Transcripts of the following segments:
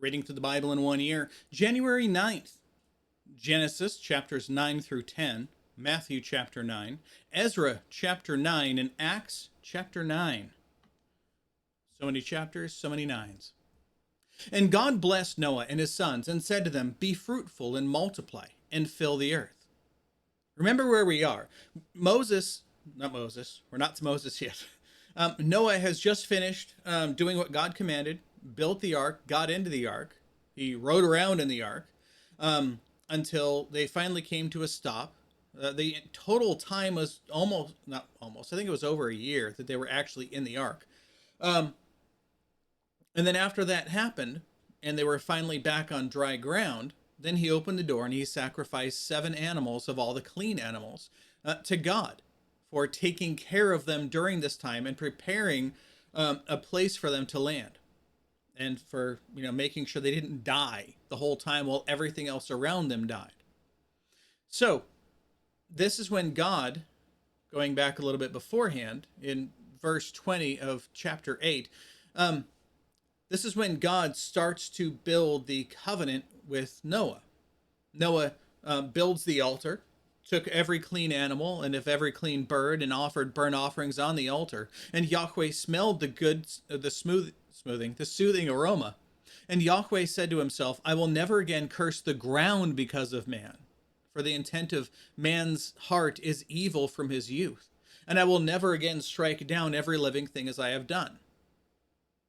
Reading through the Bible in 1 year, January 9th, Genesis chapters 9 through 10, Matthew chapter 9, Ezra chapter 9, and Acts chapter 9. So many chapters, so many nines. And God blessed Noah and his sons and said to them, "Be fruitful and multiply and fill the earth." Remember where we are. We're not to Moses yet. Noah has just finished doing what God commanded, built the ark, got into the ark. He rode around in the ark until they finally came to a stop. The total time was not almost, I think it was over a year that they were actually in the ark. And then after that happened, and they were finally back on dry ground, then he opened the door and he sacrificed 7 animals of all the clean animals to God for taking care of them during this time and preparing a place for them to land, and for making sure they didn't die the whole time while everything else around them died. So this is when God, going back a little bit beforehand in verse 20 of chapter 8, this is when God starts to build the covenant with Noah. Noah builds the altar, took every clean animal and of every clean bird and offered burnt offerings on the altar. And Yahweh smelled the soothing aroma. And Yahweh said to himself, "I will never again curse the ground because of man, for the intent of man's heart is evil from his youth. And I will never again strike down every living thing as I have done.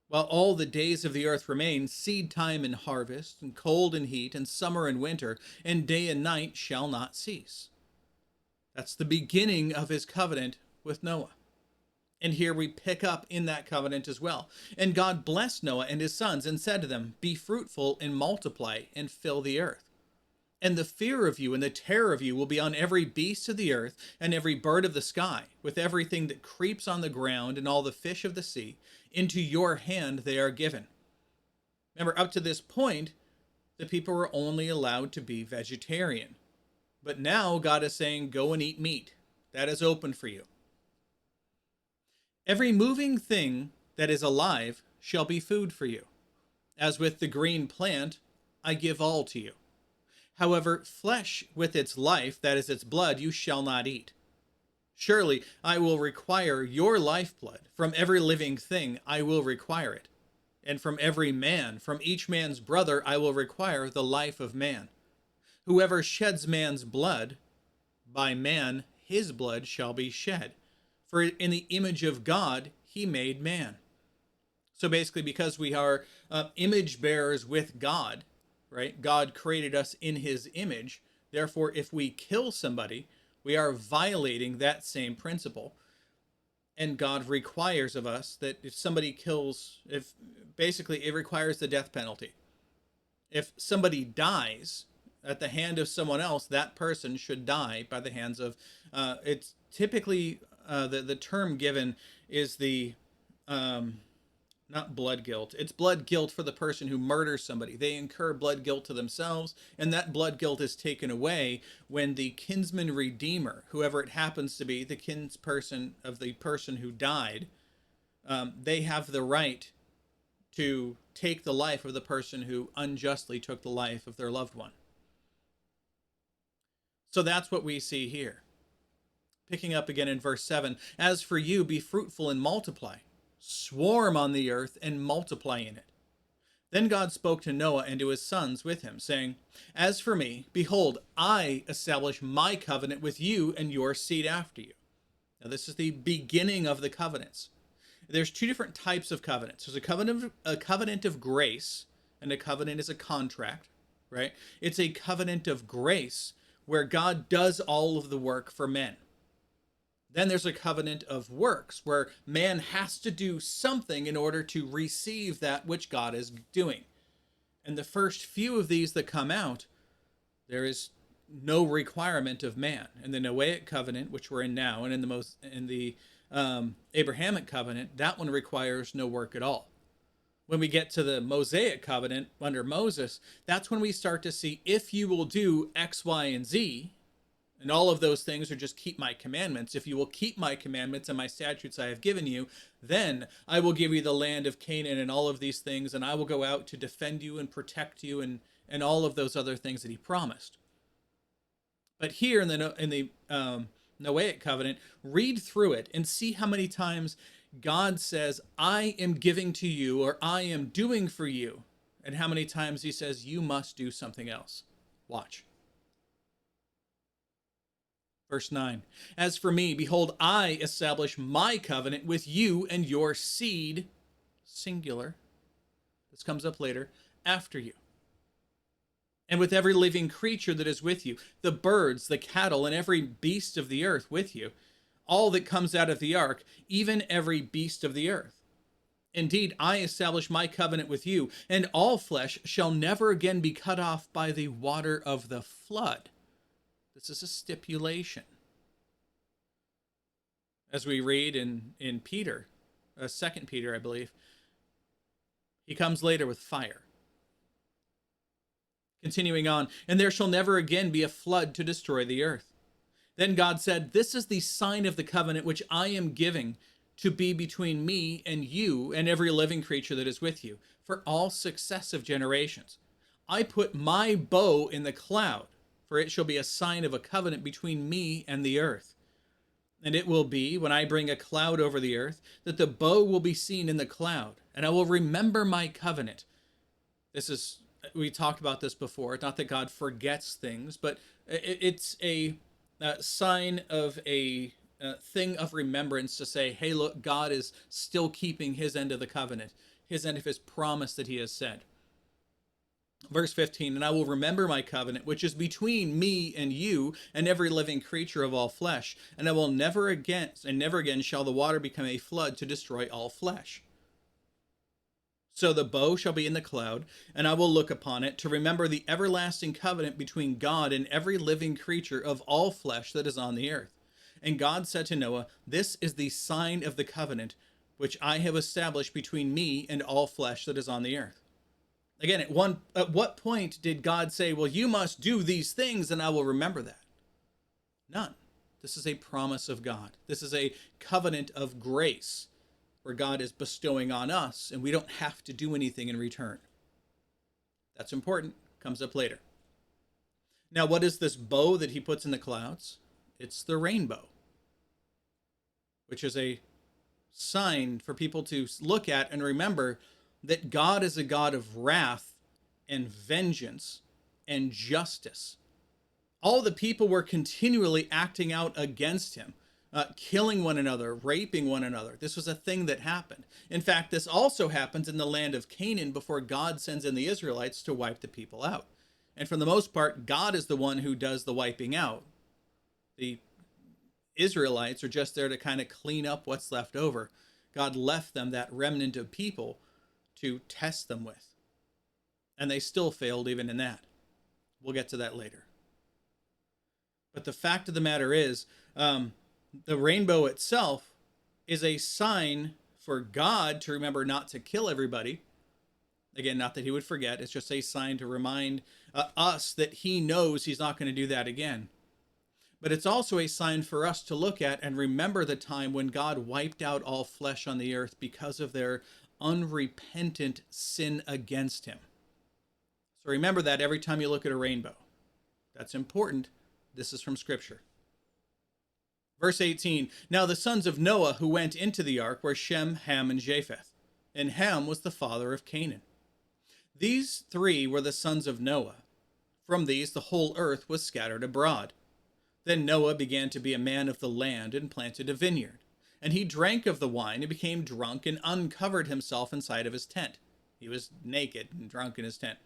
While all the days of the earth remain, seed time and harvest, and cold and heat, and summer and winter, and day and night shall not cease." That's the beginning of his covenant with Noah. And here we pick up in that covenant as well. And God blessed Noah and his sons and said to them, "Be fruitful and multiply and fill the earth. And the fear of you and the terror of you will be on every beast of the earth and every bird of the sky, with everything that creeps on the ground and all the fish of the sea. Into your hand they are given." Remember, up to this point, the people were only allowed to be vegetarian. But now God is saying, go and eat meat. That is open for you. "Every moving thing that is alive shall be food for you. As with the green plant, I give all to you. However, flesh with its life, that is its blood, you shall not eat. Surely I will require your lifeblood. From every living thing I will require it. And from every man, from each man's brother, I will require the life of man. Whoever sheds man's blood, by man his blood shall be shed. For in the image of God he made man." So basically, because we are image bearers with God, right? God created us in his image. Therefore, if we kill somebody, we are violating that same principle. And God requires of us that if somebody kills, basically it requires the death penalty. If somebody dies at the hand of someone else, that person should die by the hands of, it's typically, the term given is the, not blood guilt. It's blood guilt for the person who murders somebody. They incur blood guilt to themselves, and that blood guilt is taken away when the kinsman redeemer, whoever it happens to be, the kinsperson of the person who died, they have the right to take the life of the person who unjustly took the life of their loved one. So that's what we see here. Picking up again in verse 7, "As for you, be fruitful and multiply. Swarm on the earth and multiply in it." Then God spoke to Noah and to his sons with him, saying, "As for me, behold, I establish my covenant with you and your seed after you." Now this is the beginning of the covenants. There's 2 different types of covenants. There's a covenant of grace, and a covenant is a contract, right? It's a covenant of grace where God does all of the work for men. Then there's a covenant of works where man has to do something in order to receive that which God is doing. And the first few of these that come out, there is no requirement of man. In the Noahic covenant, which we're in now, and in the Abrahamic covenant, that one requires no work at all. When we get to the Mosaic covenant under Moses, that's when we start to see, if you will do X, Y, and Z, And all of those things are just keep my commandments. If you will keep my commandments and my statutes I have given you, then I will give you the land of Canaan and all of these things, and I will go out to defend you and protect you and all of those other things that he promised. But here in the Noahic covenant, read through it and see how many times God says, I am giving to you, or I am doing for you, and how many times he says, you must do something else. Watch. Verse 9, as for me, behold, I establish my covenant with you and your seed, singular, this comes up later, after you, and with every living creature that is with you, the birds, the cattle, and every beast of the earth with you, all that comes out of the ark, even every beast of the earth. Indeed, I establish my covenant with you, and all flesh shall never again be cut off by the water of the flood. This is a stipulation. As we read in Peter, 2 Peter, I believe, he comes later with fire. Continuing on, and there shall never again be a flood to destroy the earth. Then God said, this is the sign of the covenant which I am giving to be between me and you and every living creature that is with you for all successive generations. I put my bow in the cloud, for it shall be a sign of a covenant between me and the earth. And it will be, when I bring a cloud over the earth, that the bow will be seen in the cloud, and I will remember my covenant. We talked about this before, not that God forgets things, but it's a sign of a thing of remembrance to say, hey, look, God is still keeping his end of the covenant, his end of his promise that he has said. Verse 15, and I will remember my covenant, which is between me and you and every living creature of all flesh. And I will never again shall the water become a flood to destroy all flesh. So the bow shall be in the cloud, and I will look upon it to remember the everlasting covenant between God and every living creature of all flesh that is on the earth. And God said to Noah, this is the sign of the covenant which I have established between me and all flesh that is on the earth. Again, at what point did God say, well, you must do these things and I will remember that? None. This is a promise of God. This is a covenant of grace where God is bestowing on us and we don't have to do anything in return. That's important. Comes up later. Now, what is this bow that he puts in the clouds? It's the rainbow, which is a sign for people to look at and remember that God is a God of wrath and vengeance and justice. All the people were continually acting out against him, killing one another, raping one another. This was a thing that happened. In fact, this also happens in the land of Canaan before God sends in the Israelites to wipe the people out. And for the most part, God is the one who does the wiping out. The Israelites are just there to kind of clean up what's left over. God left them that remnant of people to test them with. And they still failed even in that. We'll get to that later. But the fact of the matter is, the rainbow itself is a sign for God to remember not to kill everybody. Again, not that he would forget. It's just a sign to remind us that he knows he's not going to do that again. But it's also a sign for us to look at and remember the time when God wiped out all flesh on the earth because of their unrepentant sin against him. So remember that every time you look at a rainbow. That's important. This is from Scripture. Verse 18, now the sons of Noah who went into the ark were Shem, Ham, and Japheth. And Ham was the father of Canaan. These three were the sons of Noah. From these the whole earth was scattered abroad. Then Noah began to be a man of the land and planted a vineyard. And he drank of the wine and became drunk and uncovered himself inside of his tent. He was naked and drunk in his tent.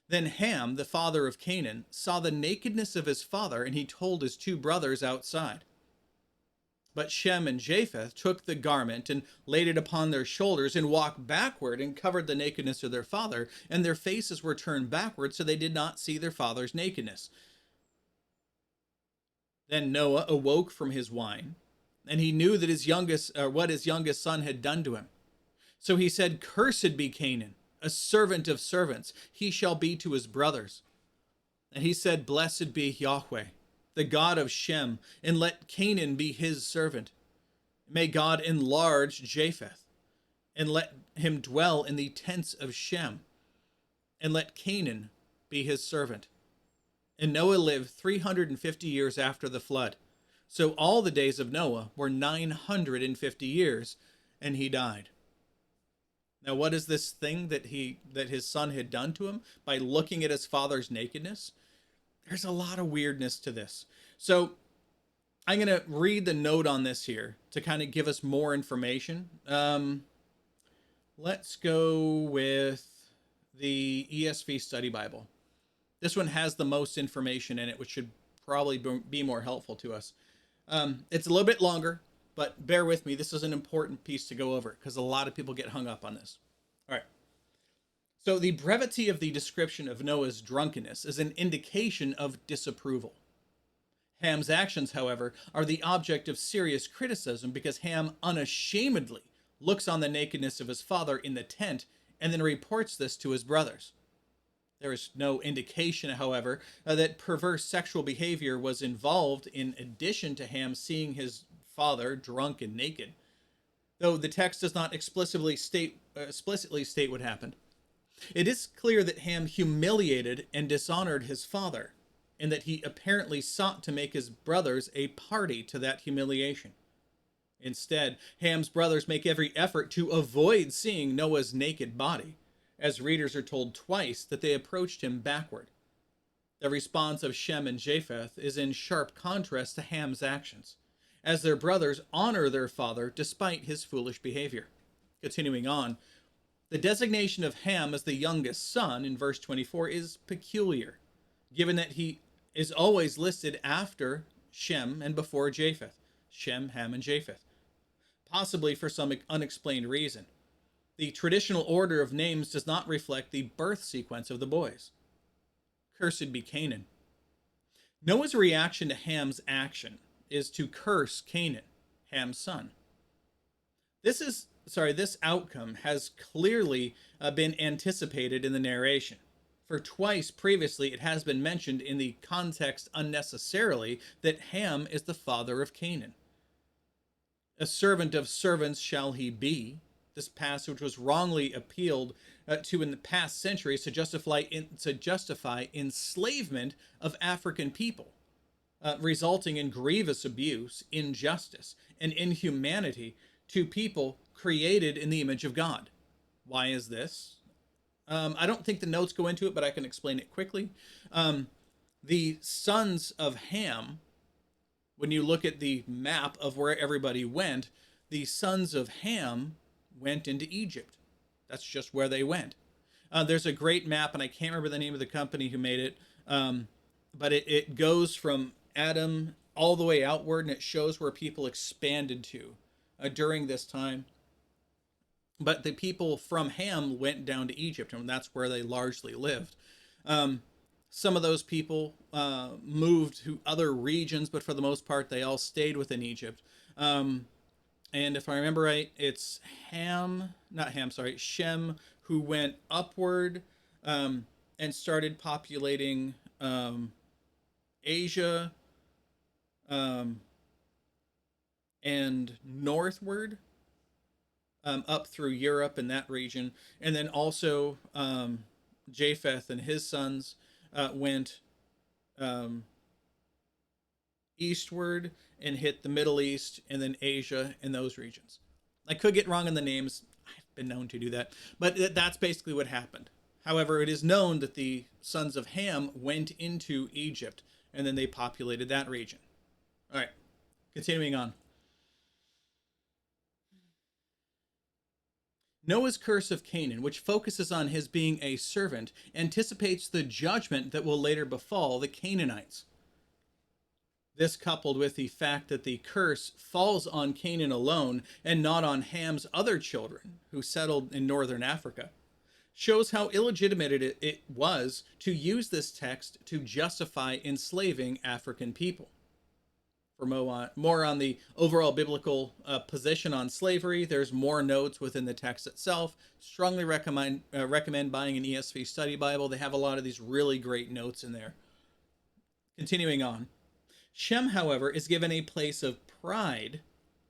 Then Ham, the father of Canaan, saw the nakedness of his father, and he told his two brothers outside. But Shem and Japheth took the garment and laid it upon their shoulders and walked backward and covered the nakedness of their father, and their faces were turned backward, so they did not see their father's nakedness. Then Noah awoke from his wine, and he knew that what his youngest son had done to him. So he said, cursed be Canaan, a servant of servants. He shall be to his brothers. And he said, blessed be Yahweh, the God of Shem, and let Canaan be his servant. May God enlarge Japheth, and let him dwell in the tents of Shem, and let Canaan be his servant. And Noah lived 350 years after the flood. So all the days of Noah were 950 years, and he died. Now, what is this thing that his son had done to him by looking at his father's nakedness? There's a lot of weirdness to this. So I'm going to read the note on this here to kind of give us more information. Let's go with the ESV Study Bible. This one has the most information in it, which should probably be more helpful to us. It's a little bit longer, but bear with me. This is an important piece to go over because a lot of people get hung up on this. All right. So the brevity of the description of Noah's drunkenness is an indication of disapproval. Ham's actions, however, are the object of serious criticism because Ham unashamedly looks on the nakedness of his father in the tent and then reports this to his brothers. There is no indication, however, that perverse sexual behavior was involved in addition to Ham seeing his father drunk and naked, though the text does not explicitly state what happened. It is clear that Ham humiliated and dishonored his father, and that he apparently sought to make his brothers a party to that humiliation. Instead, Ham's brothers make every effort to avoid seeing Noah's naked body, as readers are told twice that they approached him backward. The response of Shem and Japheth is in sharp contrast to Ham's actions, as their brothers honor their father despite his foolish behavior. Continuing on, the designation of Ham as the youngest son in verse 24 is peculiar, given that he is always listed after Shem and before Japheth. Shem, Ham, and Japheth. Possibly for some unexplained reason. The traditional order of names does not reflect the birth sequence of the boys. Cursed be Canaan. Noah's reaction to Ham's action is to curse Canaan, Ham's son. This outcome has clearly been anticipated in the narration. For twice previously it has been mentioned in the context unnecessarily that Ham is the father of Canaan. A servant of servants shall he be. This passage was wrongly appealed to in the past centuries to justify enslavement of African people, resulting in grievous abuse, injustice, and inhumanity to people created in the image of God. Why is this? I don't think the notes go into it, but I can explain it quickly. The sons of Ham, when you look at the map of where everybody went, the sons of Ham went into Egypt. That's just where they went. There's a great map, and I can't remember the name of the company who made it, but it goes from Adam all the way outward, and it shows where people expanded to during this time. But the people from Ham went down to Egypt, and that's where they largely lived. Some of those people moved to other regions, but for the most part, they all stayed within Egypt. And if I remember right, it's Shem, who went upward and started populating Asia and northward up through Europe and that region. And then also Japheth and his sons went eastward and hit the Middle East and then Asia and those regions. I could get wrong in the names. I've been known to do that. But that's basically what happened. However, it is known that the sons of Ham went into Egypt and then they populated that region. All right, continuing on. Noah's curse of Canaan, which focuses on his being a servant, anticipates the judgment that will later befall the Canaanites. This, coupled with the fact that the curse falls on Canaan alone and not on Ham's other children who settled in northern Africa, shows how illegitimate it was to use this text to justify enslaving African people. For more on the overall biblical position on slavery, there's more notes within the text itself. Strongly recommend buying an ESV Study Bible. They have a lot of these really great notes in there. Continuing on. Shem, however, is given a place of pride,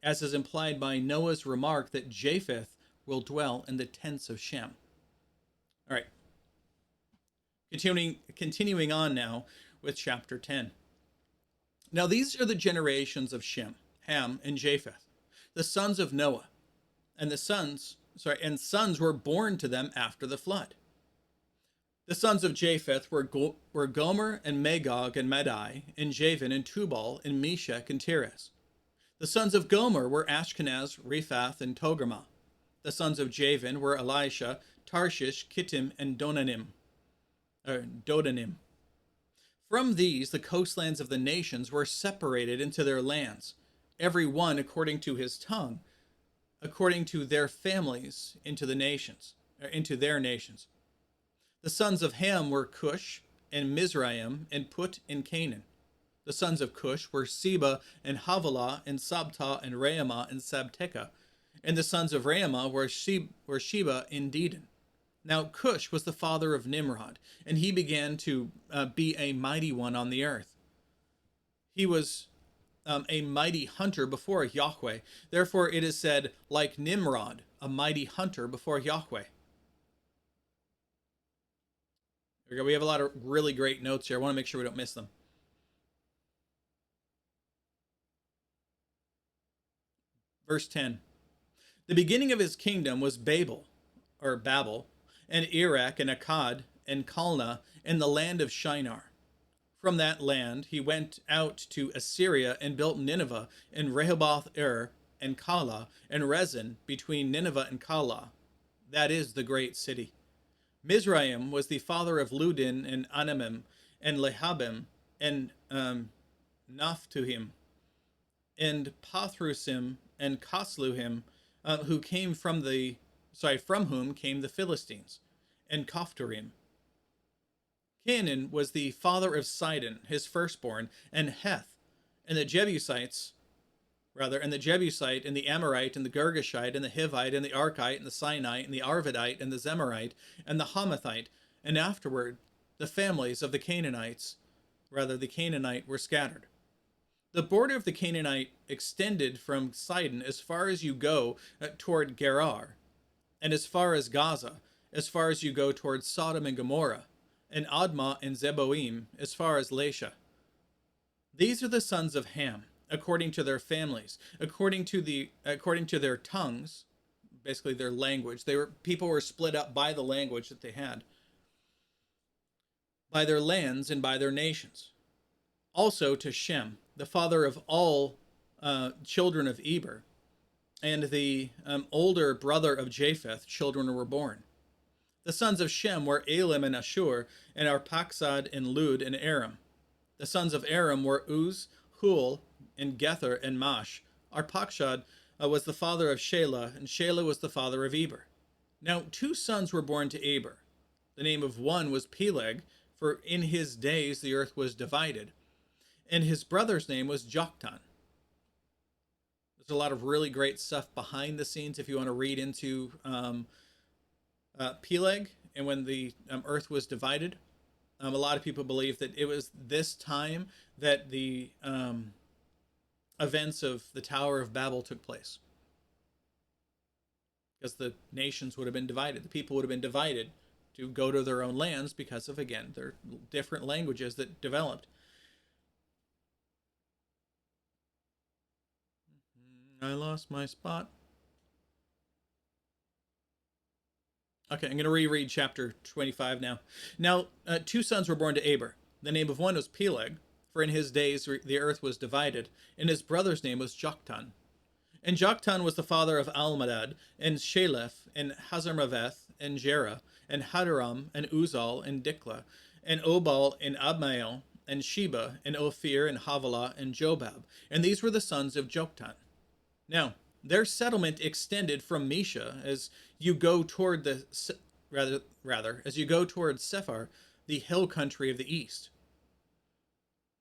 as is implied by Noah's remark that Japheth will dwell in the tents of Shem. All right, continuing on now with chapter 10. Now these are the generations of Shem, Ham, and Japheth, the sons of Noah, and sons were born to them after the flood. The sons of Japheth were Gomer and Magog and Madai and Javan and Tubal and Meshach and Tiras. The sons of Gomer were Ashkenaz, Rephath, and Togarmah. The sons of Javan were Elisha, Tarshish, Kittim, and Dodanim. From these, the coastlands of the nations were separated into their lands, every one according to his tongue, according to their families, into their nations. The sons of Ham were Cush, and Mizraim, and Put, and Canaan. The sons of Cush were Seba, and Havilah, and Sabta, and Raamah, and Sabteka. And the sons of Raamah were Sheba, and Dedan. Now Cush was the father of Nimrod, and he began to be a mighty one on the earth. He was a mighty hunter before Yahweh. Therefore it is said, like Nimrod, a mighty hunter before Yahweh. There we go. We have a lot of really great notes here. I want to make sure we don't miss them. Verse 10. The beginning of his kingdom was Babel, and Iraq, and Akkad, and Calneh, and the land of Shinar. From that land he went out to Assyria and built Nineveh, and Rehoboth-ir, and Calah, and Rezin, between Nineveh and Calah. That is the great city. Mizraim was the father of Ludin, and Anamim, and Lehabim, and Naphtuhim, and Pathrusim, and Kasluhim, from whom came the Philistines, and Caphtorim. Canaan was the father of Sidon, his firstborn, and Heth, and the Jebusite, and the Amorite, and the Girgashite, and the Hivite, and the Archite, and the Sinite, and the Arvadite, and the Zemarite, and the Hamathite, and afterward the families of the Canaanite were scattered. The border of the Canaanite extended from Sidon as far as you go toward Gerar, and as far as Gaza, as far as you go toward Sodom and Gomorrah, and Admah and Zeboim, as far as Lasha. These are the sons of Ham, according to their families, according to their tongues, basically their language. People were split up by the language that they had, by their lands and by their nations. Also to Shem, the father of all children of Eber, and the older brother of Japheth, children were born. The sons of Shem were Elim and Ashur, and Arphaxad and Lud and Aram. The sons of Aram were Uz, Hul, and Gether and Mash. Arphaxad was the father of Shelah, and Shelah was the father of Eber. Now 2 sons were born to Eber. The name of one was Peleg, for in his days the earth was divided, and his brother's name was Joktan. There's a lot of really great stuff behind the scenes if you want to read into Peleg and when the earth was divided. A lot of people believe that it was this time that the events of the Tower of Babel took place, because the nations would have been divided. The people would have been divided to go to their own lands because of, again, their different languages that developed. I lost my spot. Okay, I'm going to reread chapter 25 now. Now, 2 sons were born to Eber. The name of one was Peleg, for in his days the earth was divided, and his brother's name was Joktan. And Joktan was the father of Almadad, and Shalef, and Hazarmaveth, and Jerah, and Hadaram, and Uzal, and Dikla, and Obal, and Abmael, and Sheba, and Ophir, and Havilah, and Jobab. And these were the sons of Joktan. Now, their settlement extended from Mesha as you go toward as you go toward Sephar, the hill country of the east.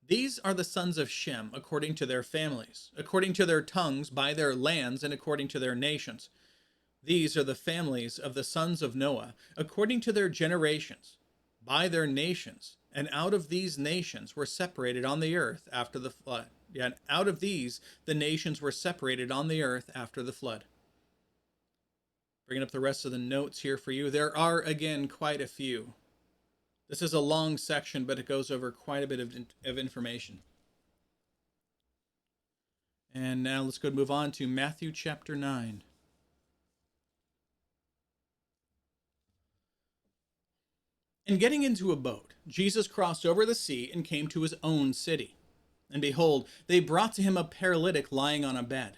These are the sons of Shem, according to their families, according to their tongues, by their lands, and according to their nations. These are the families of the sons of Noah, according to their generations, by their nations, And out of these nations were separated on the earth after the flood. Yeah, and out of these the nations were separated on the earth after the flood. Bringing up the rest of the notes here for you. There are, again, quite a few. This is a long section, but it goes over quite a bit of information. And now let's go move on to Matthew chapter 9. And getting into a boat, Jesus crossed over the sea and came to his own city. And behold, they brought to him a paralytic lying on a bed.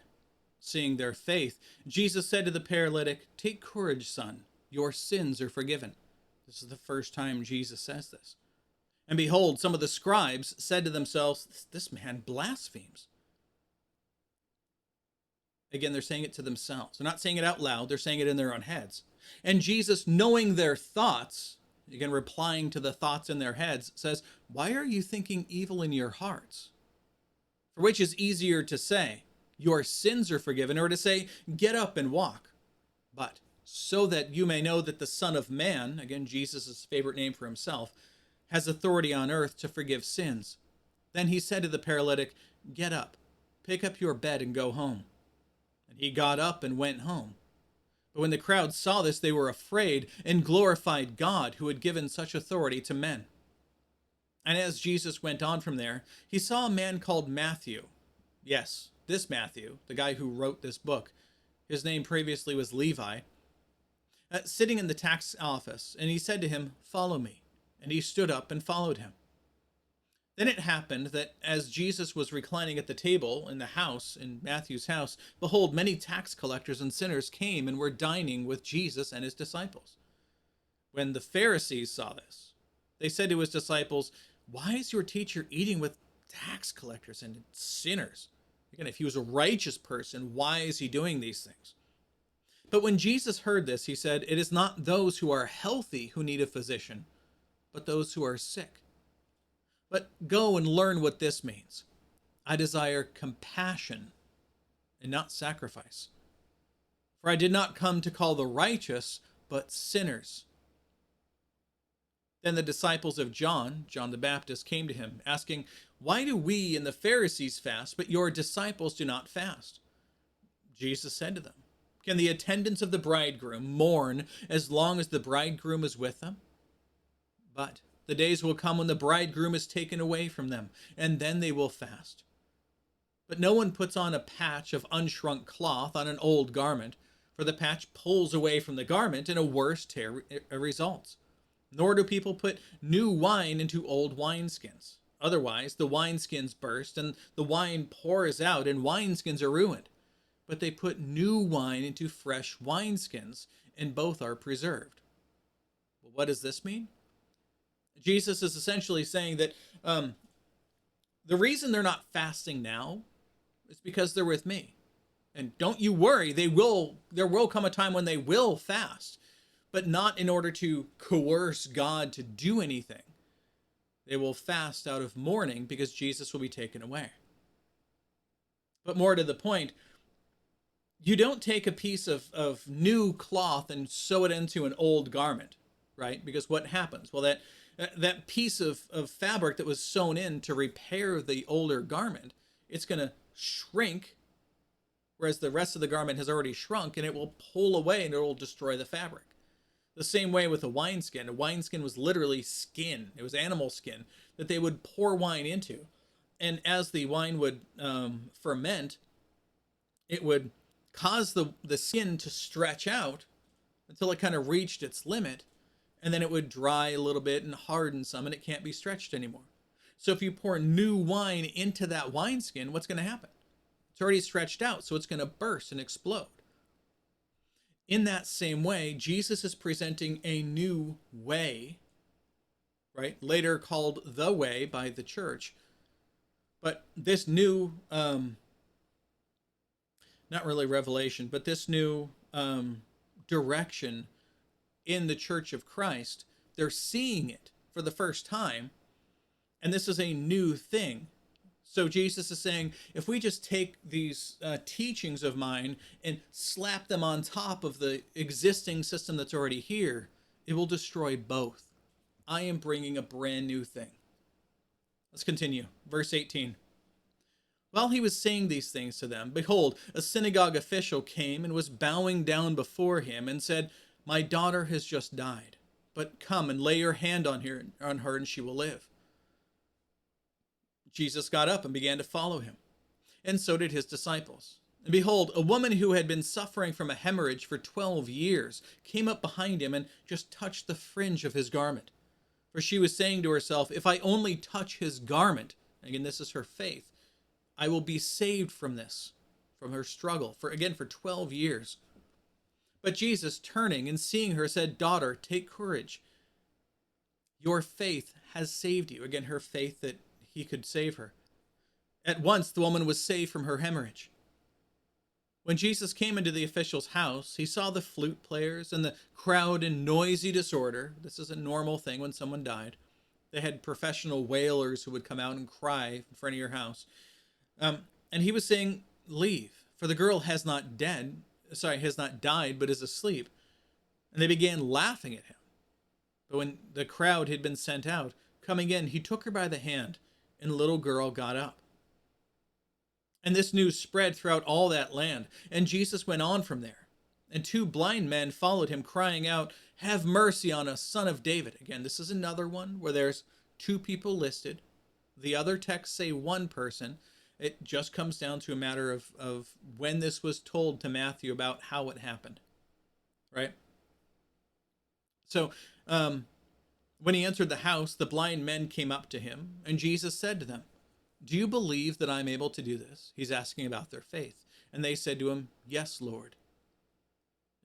Seeing their faith, Jesus said to the paralytic, "Take courage, son, your sins are forgiven." This is the first time Jesus says this. And behold, some of the scribes said to themselves, "This man blasphemes." Again, they're saying it to themselves. They're not saying it out loud. They're saying it in their own heads. And Jesus, knowing their thoughts, again, replying to the thoughts in their heads, says, "Why are you thinking evil in your hearts? For which is easier to say, 'Your sins are forgiven,' or to say, 'Get up and walk'? But so that you may know that the Son of Man," again, Jesus' favorite name for himself, "has authority on earth to forgive sins." Then he said to the paralytic, "Get up, pick up your bed and go home." And he got up and went home. But when the crowd saw this, they were afraid and glorified God who had given such authority to men. And as Jesus went on from there, he saw a man called Matthew. Yes, this Matthew, the guy who wrote this book. His name previously was Levi, sitting in the tax office. And he said to him, "Follow me." And he stood up and followed him. Then it happened that as Jesus was reclining at the table in the house, in Matthew's house, behold, many tax collectors and sinners came and were dining with Jesus and his disciples. When the Pharisees saw this, they said to his disciples, "Why is your teacher eating with tax collectors and sinners?" Again, if he was a righteous person, why is he doing these things? But when Jesus heard this, he said, "It is not those who are healthy who need a physician, but those who are sick. But go and learn what this means. I desire compassion and not sacrifice. For I did not come to call the righteous, but sinners." Then the disciples of John the Baptist, came to him, asking, "Why do we and the Pharisees fast, but your disciples do not fast?" Jesus said to them, "Can the attendants of the bridegroom mourn as long as the bridegroom is with them? But the days will come when the bridegroom is taken away from them, and then they will fast. But no one puts on a patch of unshrunk cloth on an old garment, for the patch pulls away from the garment, and a worse tear results. Nor do people put new wine into old wineskins. Otherwise, the wineskins burst, and the wine pours out, and wineskins are ruined. But they put new wine into fresh wineskins, and both are preserved." Well, what does this mean? Jesus is essentially saying that the reason they're not fasting now is because they're with me. And don't you worry, there will come a time when they will fast, but not in order to coerce God to do anything. They will fast out of mourning because Jesus will be taken away. But more to the point, you don't take a piece of new cloth and sew it into an old garment, right? Because what happens? Well, that piece of fabric that was sewn in to repair the older garment, it's going to shrink, whereas the rest of the garment has already shrunk, and it will pull away and it will destroy the fabric. The same way with a wineskin. A wineskin was literally skin. It was animal skin that they would pour wine into. And as the wine would ferment, it would cause the skin to stretch out until it kind of reached its limit. And then it would dry a little bit and harden some, and it can't be stretched anymore. So if you pour new wine into that wineskin, what's going to happen? It's already stretched out, so it's going to burst and explode. In that same way, Jesus is presenting a new way, right? Later called the way by the church. But this new, not really revelation, but this new direction in the Church of Christ, they're seeing it for the first time, and this is a new thing. So Jesus is saying, if we just take these teachings of mine and slap them on top of the existing system that's already here, it will destroy both. I am bringing a brand new thing. Let's continue. Verse 18. While he was saying these things to them, behold, a synagogue official came and was bowing down before him and said, My daughter has just died, but come and lay your hand on her and she will live. Jesus got up and began to follow him, and so did his disciples. And behold, a woman who had been suffering from a hemorrhage for 12 years came up behind him and just touched the fringe of his garment. For she was saying to herself, If I only touch his garment, again, this is her faith, I will be saved from this, from her struggle, for 12 years. But Jesus, turning and seeing her, said, Daughter, take courage. Your faith has saved you. Again, her faith that he could save her. At once the woman was saved from her hemorrhage. When Jesus came into the official's house, he saw the flute players and the crowd in noisy disorder. This is a normal thing when someone died. They had professional wailers who would come out and cry in front of your house. And he was saying, Leave, for the girl has not died, but is asleep. And they began laughing at him. But when the crowd had been sent out, coming in, he took her by the hand, and the little girl got up. And this news spread throughout all that land, and Jesus went on from there. And 2 blind men followed him, crying out, Have mercy on us, Son of David. Again, this is another one where there's 2 people listed. The other texts say 1 person. It just comes down to a matter of when this was told to Matthew about how it happened, right? So when he entered the house, the blind men came up to him, and Jesus said to them, Do you believe that I'm able to do this? He's asking about their faith. And they said to him, Yes, Lord.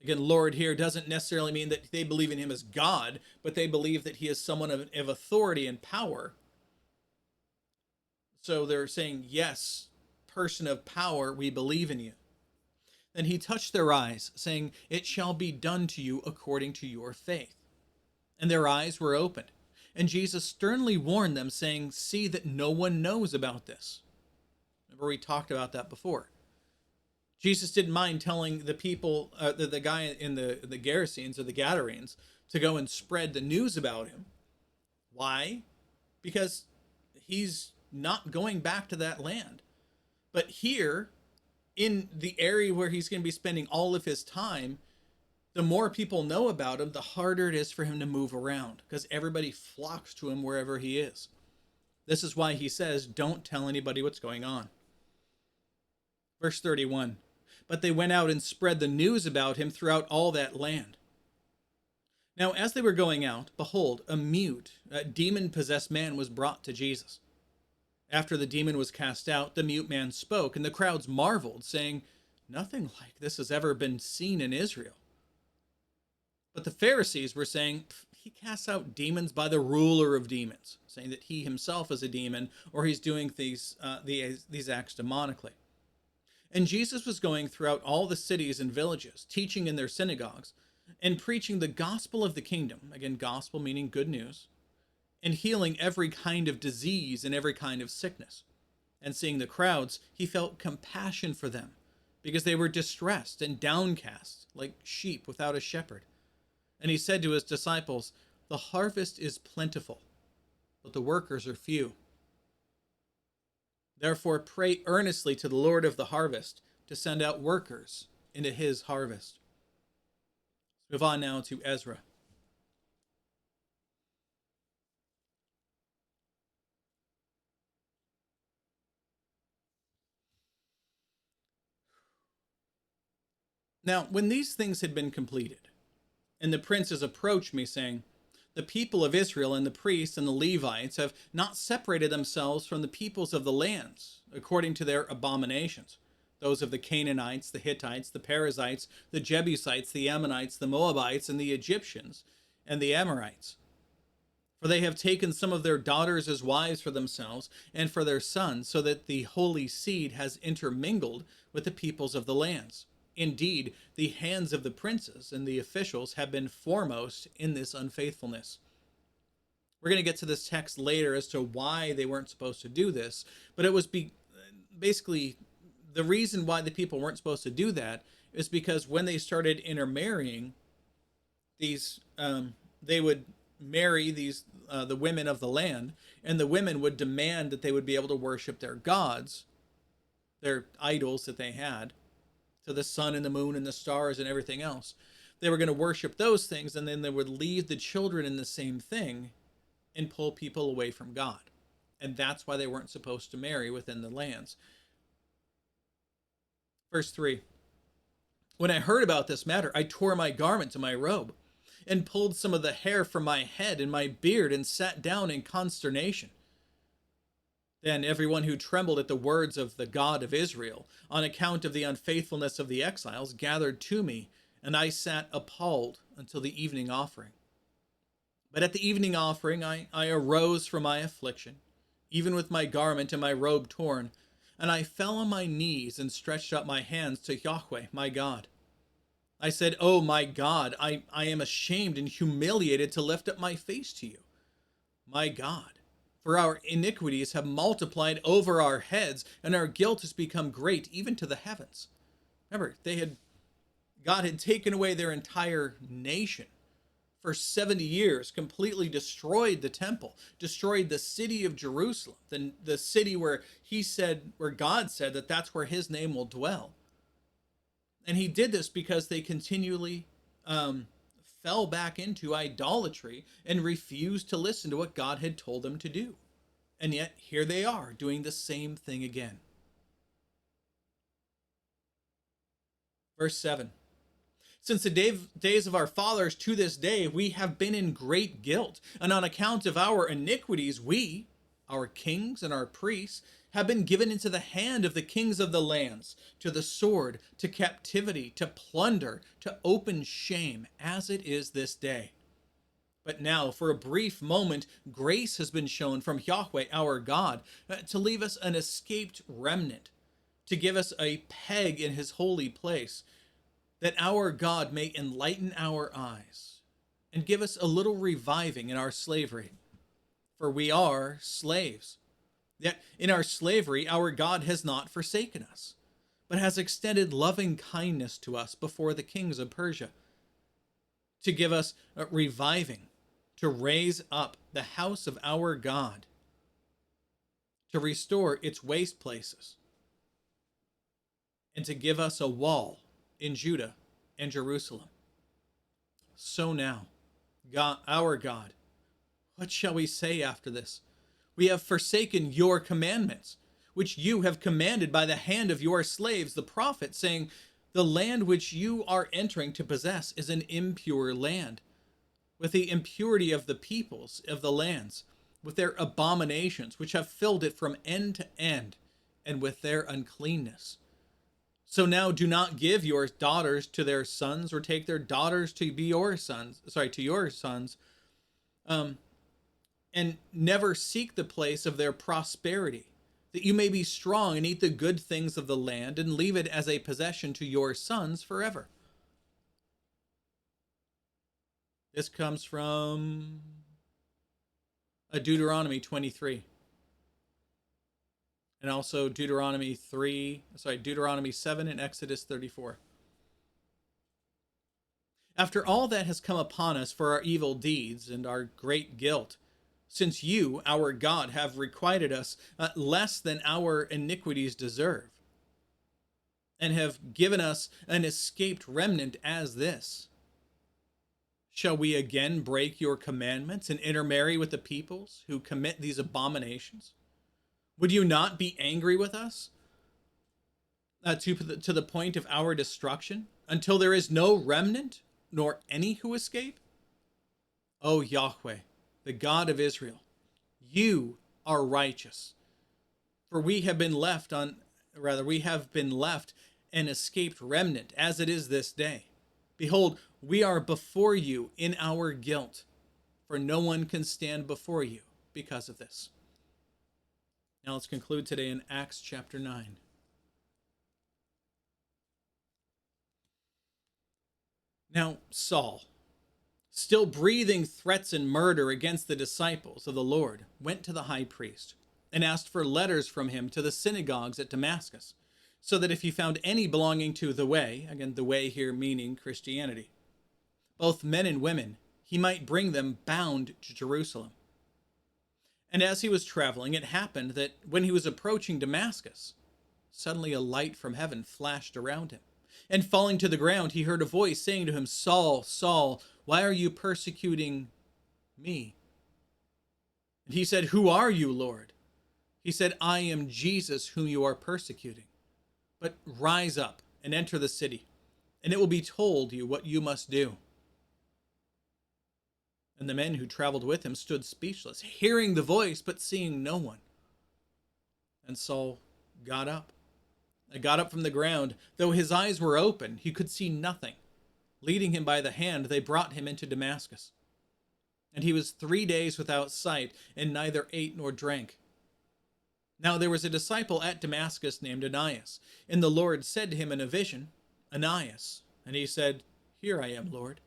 Again, Lord here doesn't necessarily mean that they believe in him as God, but they believe that he is someone of authority and power. So they're saying, Yes, person of power, we believe in you. Then he touched their eyes, saying, It shall be done to you according to your faith. And their eyes were opened. And Jesus sternly warned them, saying, See that no one knows about this. Remember, we talked about that before. Jesus didn't mind telling the people, the guy in the Gerasenes or the Gadarenes, to go and spread the news about him. Why? Because he's not going back to that land. But here, in the area where he's going to be spending all of his time, the more people know about him, the harder it is for him to move around, because everybody flocks to him wherever he is. This is why he says, Don't tell anybody what's going on. Verse 31, But they went out and spread the news about him throughout all that land. Now, as they were going out, behold, a demon-possessed man was brought to Jesus. After the demon was cast out, the mute man spoke, and the crowds marveled, saying, Nothing like this has ever been seen in Israel. But the Pharisees were saying, He casts out demons by the ruler of demons, saying that he himself is a demon, or he's doing these acts demonically. And Jesus was going throughout all the cities and villages, teaching in their synagogues, and preaching the gospel of the kingdom, again, gospel meaning good news, and healing every kind of disease and every kind of sickness. And seeing the crowds, he felt compassion for them, because they were distressed and downcast, like sheep without a shepherd. And he said to his disciples, The harvest is plentiful, but the workers are few. Therefore pray earnestly to the Lord of the harvest to send out workers into his harvest. Let's move on now to Ezra. Now, when these things had been completed, and the princes approached me, saying, The people of Israel and the priests and the Levites have not separated themselves from the peoples of the lands, according to their abominations, those of the Canaanites, the Hittites, the Perizzites, the Jebusites, the Ammonites, the Moabites, and the Egyptians, and the Amorites. For they have taken some of their daughters as wives for themselves and for their sons, so that the holy seed has intermingled with the peoples of the lands. Indeed, the hands of the princes and the officials have been foremost in this unfaithfulness. We're going to get to this text later as to why they weren't supposed to do this, but it was basically the reason why the people weren't supposed to do that is because when they started intermarrying, they would marry the women of the land, and the women would demand that they would be able to worship their gods, their idols that they had, to the sun and the moon and the stars and everything else. They were going to worship those things, and then they would leave the children in the same thing and pull people away from God. And that's why they weren't supposed to marry within the lands. Verse 3. When I heard about this matter, I tore my garment and my robe, and pulled some of the hair from my head and my beard, and sat down in consternation. Then everyone who trembled at the words of the God of Israel, on account of the unfaithfulness of the exiles, gathered to me, and I sat appalled until the evening offering. But at the evening offering I arose from my affliction, even with my garment and my robe torn, and I fell on my knees and stretched out my hands to Yahweh, my God. I said, "Oh, my God, I am ashamed and humiliated to lift up my face to you. My God, for our iniquities have multiplied over our heads, and our guilt has become great, even to the heavens." Remember, God had taken away their entire nation for 70 years, completely destroyed the temple, destroyed the city of Jerusalem, the city where God said that that's where his name will dwell. And he did this because they continually fell back into idolatry and refused to listen to what God had told them to do. And yet here they are doing the same thing again. Verse 7. Since the days of our fathers to this day, we have been in great guilt, and on account of our iniquities, we, our kings and our priests, have been given into the hand of the kings of the lands, to the sword, to captivity, to plunder, to open shame, as it is this day. But now, for a brief moment, grace has been shown from Yahweh our God, to leave us an escaped remnant, to give us a peg in his holy place, that our God may enlighten our eyes and give us a little reviving in our slavery. For we are slaves. Yet in our slavery, our God has not forsaken us, but has extended loving kindness to us before the kings of Persia, to give us a reviving, to raise up the house of our God, to restore its waste places, and to give us a wall in Judah and Jerusalem. So now, God, our God, what shall we say after this? We have forsaken your commandments, which you have commanded by the hand of your slaves, the prophets, saying, the land which you are entering to possess is an impure land, with the impurity of the peoples of the lands, with their abominations, which have filled it from end to end, and with their uncleanness. So now do not give your daughters to their sons, or take their daughters to be your sons, and never seek the place of their prosperity, that you may be strong and eat the good things of the land, and leave it as a possession to your sons forever. This comes from Deuteronomy 23. And also Deuteronomy 7 and Exodus 34. After all that has come upon us for our evil deeds and our great guilt, since you, our God, have requited us less than our iniquities deserve, and have given us an escaped remnant as this, shall we again break your commandments and intermarry with the peoples who commit these abominations? Would you not be angry with us to the point of our destruction, until there is no remnant, nor any who escape? O Yahweh, the God of Israel, you are righteous. For we have been left an escaped remnant, as it is this day. Behold, we are before you in our guilt, for no one can stand before you because of this. Now let's conclude today in Acts chapter 9. Now Saul, still breathing threats and murder against the disciples of the Lord, went to the high priest and asked for letters from him to the synagogues at Damascus, so that if he found any belonging to the way, again, the way here meaning Christianity, both men and women, he might bring them bound to Jerusalem. And as he was traveling, it happened that when he was approaching Damascus, suddenly a light from heaven flashed around him. And falling to the ground, he heard a voice saying to him, Saul, Saul, why are you persecuting me? And he said, Who are you, Lord? He said, I am Jesus whom you are persecuting. But rise up and enter the city, and it will be told you what you must do. And the men who traveled with him stood speechless, hearing the voice, but seeing no one. And Saul got up. He got up from the ground. Though his eyes were open, he could see nothing. Leading him by the hand, they brought him into Damascus. And he was 3 days without sight, and neither ate nor drank. Now there was a disciple at Damascus named Ananias, and the Lord said to him in a vision, Ananias. And he said, Here I am, Lord.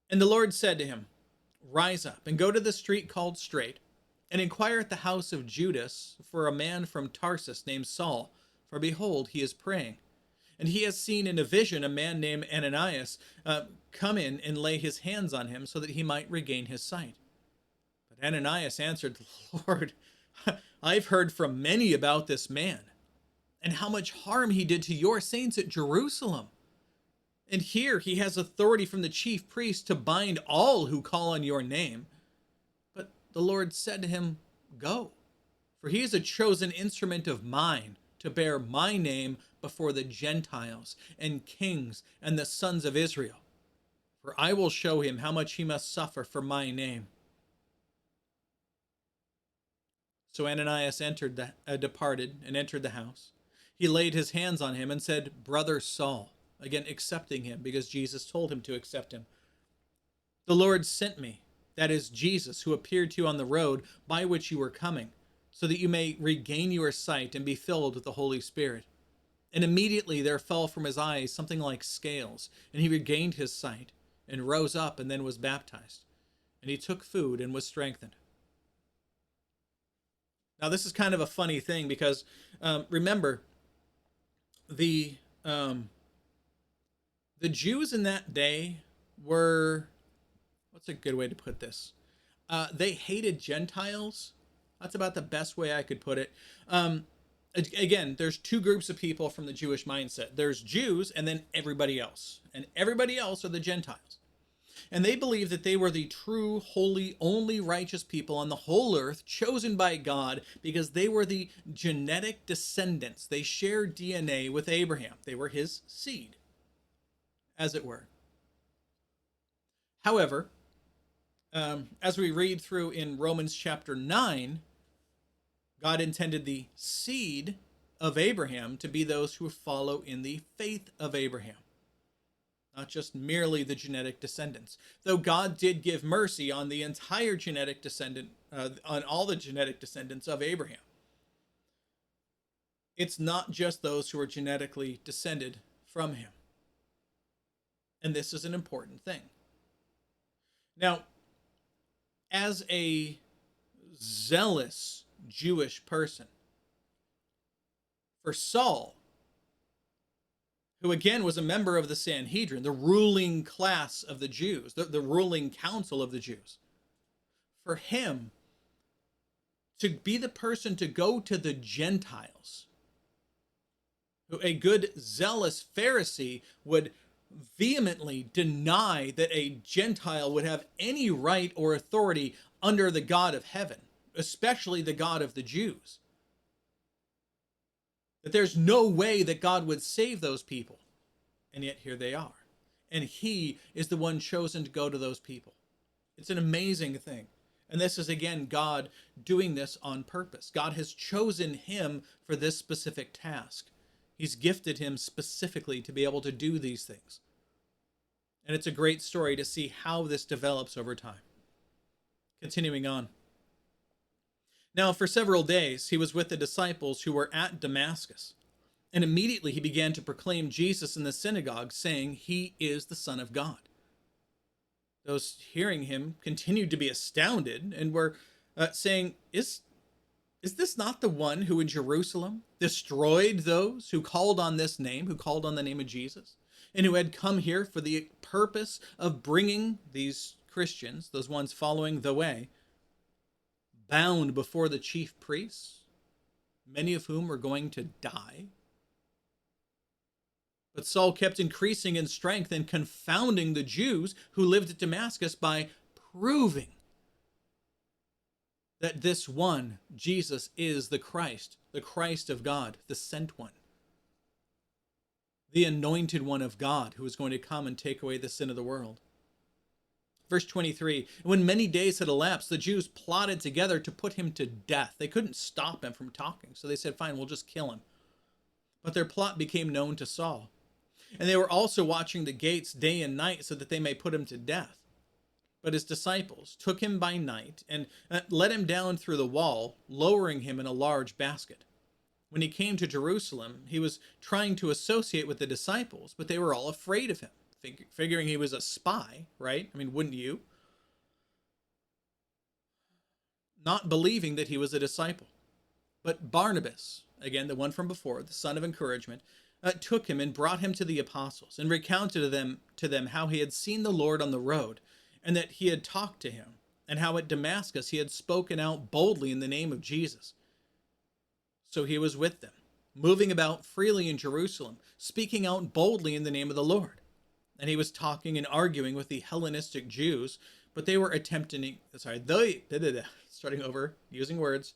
And the Lord said to him, Rise up and go to the street called Straight, and inquire at the house of Judas for a man from Tarsus named Saul, for behold, he is praying. And he has seen in a vision a man named Ananias come in and lay his hands on him so that he might regain his sight. But Ananias answered, Lord, I've heard from many about this man, and how much harm he did to your saints at Jerusalem. And here he has authority from the chief priest to bind all who call on your name. But the Lord said to him, Go, for he is a chosen instrument of mine to bear my name before the Gentiles and kings and the sons of Israel. For I will show him how much he must suffer for my name. So Ananias departed and entered the house. He laid his hands on him and said, Brother Saul, again accepting him because Jesus told him to accept him. The Lord sent me, that is Jesus, who appeared to you on the road by which you were coming, so that you may regain your sight and be filled with the Holy Spirit. And immediately there fell from his eyes something like scales, and he regained his sight, and rose up, and then was baptized. And he took food and was strengthened. Now this is kind of a funny thing because remember, the Jews in that day were, what's a good way to put this? They hated Gentiles. That's about the best way I could put it. Again, there's two groups of people from the Jewish mindset. There's Jews and then everybody else. And everybody else are the Gentiles. And they believed that they were the true, holy, only righteous people on the whole earth, chosen by God because they were the genetic descendants. They shared DNA with Abraham. They were his seed, as it were. However, as we read through in Romans chapter 9, God intended the seed of Abraham to be those who follow in the faith of Abraham, not just merely the genetic descendants. Though God did give mercy on the entire genetic descendant, on all the genetic descendants of Abraham. It's not just those who are genetically descended from him. And this is an important thing. Now, as a zealous Jewish person, for Saul, who again was a member of the Sanhedrin, the ruling class of the Jews, the ruling council of the Jews, for him to be the person to go to the Gentiles, who a good zealous Pharisee would vehemently deny that a Gentile would have any right or authority under the God of heaven, especially the God of the Jews. That there's no way that God would save those people. And yet here they are. And he is the one chosen to go to those people. It's an amazing thing. And this is, again, God doing this on purpose. God has chosen him for this specific task. He's gifted him specifically to be able to do these things. And it's a great story to see how this develops over time. Continuing on. Now, for several days, he was with the disciples who were at Damascus. And immediately he began to proclaim Jesus in the synagogue, saying, He is the Son of God. Those hearing him continued to be astounded and were saying, Is this not the one who in Jerusalem destroyed those who called on this name, who called on the name of Jesus? and who had come here for the purpose of bringing these Christians, those ones following the way, bound before the chief priests, many of whom were going to die. But Saul kept increasing in strength and confounding the Jews who lived at Damascus by proving that this one, Jesus, is the Christ of God, the sent one, the anointed one of God who is going to come and take away the sin of the world. Verse 23, when many days had elapsed, the Jews plotted together to put him to death. They couldn't stop him from talking, so they said, fine, we'll just kill him. But their plot became known to Saul. And they were also watching the gates day and night so that they may put him to death. But his disciples took him by night and let him down through the wall, lowering him in a large basket. When he came to Jerusalem, he was trying to associate with the disciples, but they were all afraid of him, figuring he was a spy, right? I mean, wouldn't you? Not believing that he was a disciple. But Barnabas, again, the one from before, the son of encouragement, took him and brought him to the apostles and recounted to them how he had seen the Lord on the road and that he had talked to him and how at Damascus he had spoken out boldly in the name of Jesus. So he was with them, moving about freely in Jerusalem, speaking out boldly in the name of the Lord. And he was talking and arguing with the Hellenistic Jews, but they were starting over, using words.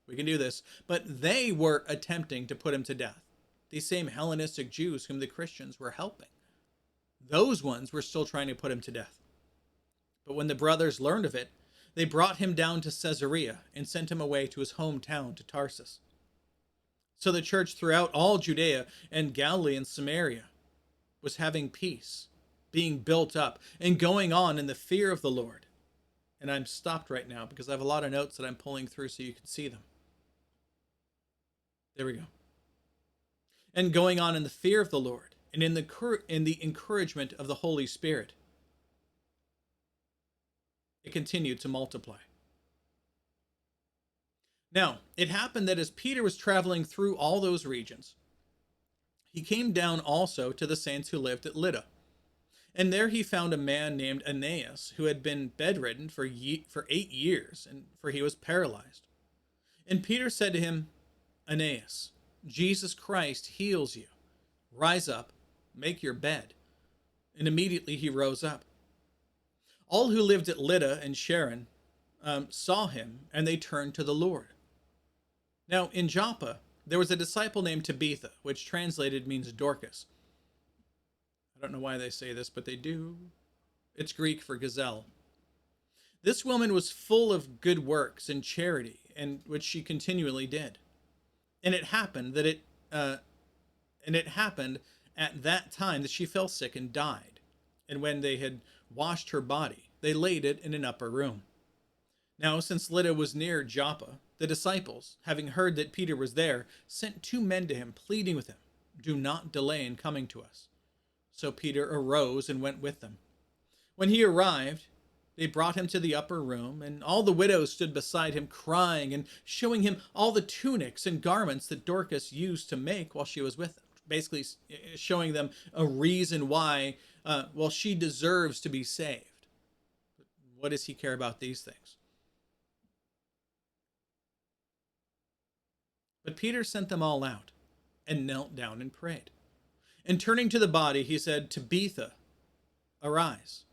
We can do this. But they were attempting to put him to death. These same Hellenistic Jews whom the Christians were helping. Those ones were still trying to put him to death. But when the brothers learned of it, they brought him down to Caesarea and sent him away to his hometown, to Tarsus. So the church throughout all Judea and Galilee and Samaria was having peace, being built up, and going on in the fear of the Lord. And I'm stopped right now because I have a lot of notes that I'm pulling through so you can see them. There we go. And going on in the fear of the Lord and in the encouragement of the Holy Spirit. It continued to multiply. Now, it happened that as Peter was traveling through all those regions, he came down also to the saints who lived at Lydda. And there he found a man named Aeneas, who had been bedridden for 8 years, for he was paralyzed. And Peter said to him, Aeneas, Jesus Christ heals you. Rise up, make your bed. And immediately he rose up. All who lived at Lydda and Sharon saw him, and they turned to the Lord. Now, in Joppa, there was a disciple named Tabitha, which translated means Dorcas. I don't know why they say this, but they do. It's Greek for gazelle. This woman was full of good works and charity, and which she continually did. And it happened at that time that she fell sick and died. And when they had washed her body, they laid it in an upper room. Now, since Lydda was near Joppa, the disciples, having heard that Peter was there, sent 2 men to him, pleading with him, do not delay in coming to us. So Peter arose and went with them. When he arrived, they brought him to the upper room, and all the widows stood beside him, crying and showing him all the tunics and garments that Dorcas used to make while she was with them. Basically showing them a reason why, she deserves to be saved. But what does he care about these things? But Peter sent them all out and knelt down and prayed. And turning to the body, he said, Tabitha, arise.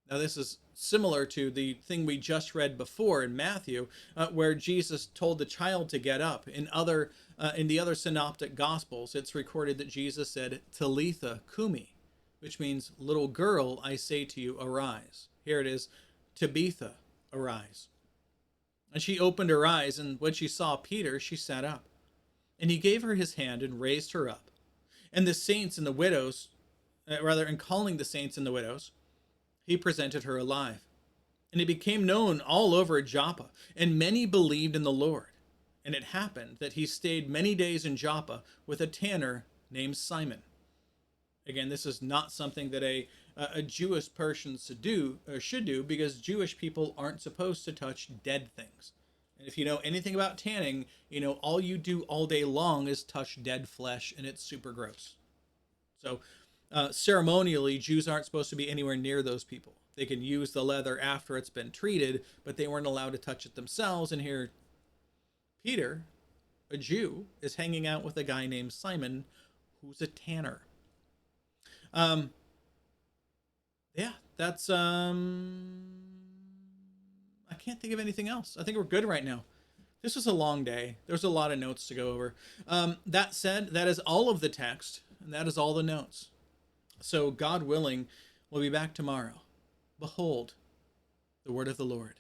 Now, this is similar to the thing we just read before in Matthew, where Jesus told the child to get up. In the other synoptic gospels, it's recorded that Jesus said, Talitha cumi, which means, little girl, I say to you, arise. Here it is, Tabitha, arise. And she opened her eyes, and when she saw Peter, she sat up. And he gave her his hand and raised her up. And the saints and the widows, in calling the saints and the widows, he presented her alive. And it became known all over Joppa, and many believed in the Lord. And it happened that he stayed many days in Joppa with a tanner named Simon. Again, this is not something that a Jewish person should do, because Jewish people aren't supposed to touch dead things. And if you know anything about tanning, you know all you do all day long is touch dead flesh, and it's super gross. So ceremonially, Jews aren't supposed to be anywhere near those people. They can use the leather after it's been treated, but they weren't allowed to touch it themselves. And here, Peter, a Jew, is hanging out with a guy named Simon, who's a tanner. Yeah, that's I can't think of anything else. I think we're good right now. This was a long day. There's a lot of notes to go over. That said, that is all of the text, and that is all the notes. So, God willing, we'll be back tomorrow. Behold, the word of the Lord.